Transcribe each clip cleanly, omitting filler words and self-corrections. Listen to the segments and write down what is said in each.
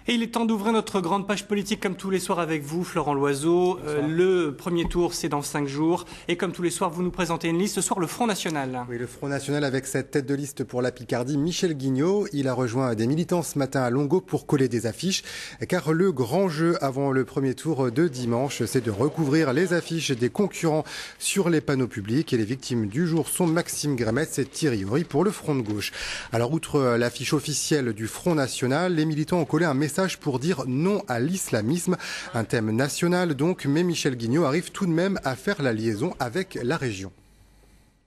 Et il est temps d'ouvrir notre grande page politique comme tous les soirs avec vous, Florent Loiseau. Le premier tour, c'est dans 5 jours. Et comme tous les soirs, vous nous présentez une liste. Ce soir, le Front National. Oui, le Front National avec cette tête de liste pour la Picardie, Michel Guignot. Il a rejoint des militants ce matin à Longo pour coller des affiches. Car le grand jeu avant le premier tour de dimanche, c'est de recouvrir les affiches des concurrents sur les panneaux publics. Et les victimes du jour sont Maxime Grammetz et Thierry Horry pour le Front de gauche. Alors, outre l'affiche officielle du Front National, les militants ont collé un message pour dire non à l'islamisme, un thème national donc, mais Michel Guignot arrive tout de même à faire la liaison avec la région.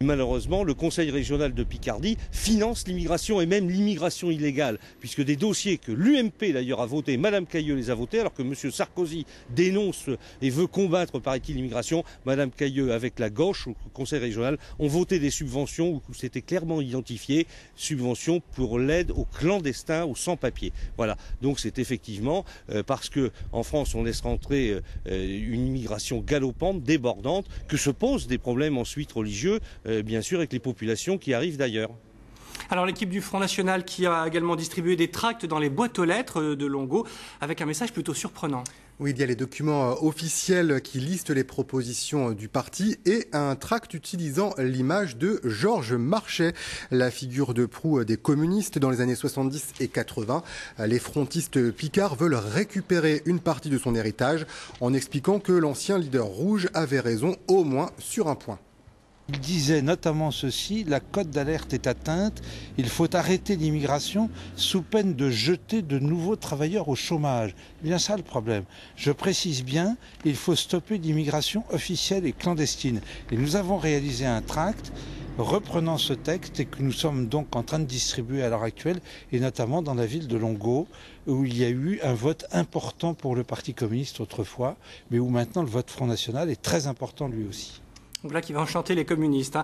Malheureusement, le Conseil régional de Picardie finance l'immigration et même l'immigration illégale, puisque des dossiers que l'UMP d'ailleurs a votés, Madame Cayeux les a votés, alors que M. Sarkozy dénonce et veut combattre, paraît-il, l'immigration, Madame Cayeux avec la gauche au Conseil régional ont voté des subventions où c'était clairement identifié, subventions pour l'aide aux clandestins, aux sans-papiers. Voilà, donc c'est effectivement parce que en France on laisse rentrer une immigration galopante, débordante, que se posent des problèmes ensuite religieux, bien sûr avec les populations qui arrivent d'ailleurs. Alors l'équipe du Front National qui a également distribué des tracts dans les boîtes aux lettres de Longo avec un message plutôt surprenant. Oui, il y a les documents officiels qui listent les propositions du parti et un tract utilisant l'image de Georges Marchais, la figure de proue des communistes dans les années 70 et 80. Les frontistes picards veulent récupérer une partie de son héritage en expliquant que l'ancien leader rouge avait raison au moins sur un point. Il disait notamment ceci: la cote d'alerte est atteinte, il faut arrêter l'immigration sous peine de jeter de nouveaux travailleurs au chômage. Bien ça le problème. Je précise bien, il faut stopper l'immigration officielle et clandestine. Et nous avons réalisé un tract reprenant ce texte et que nous sommes donc en train de distribuer à l'heure actuelle, et notamment dans la ville de Longo, où il y a eu un vote important pour le Parti communiste autrefois, mais où maintenant le vote Front National est très important lui aussi. Donc là qui va enchanter les communistes.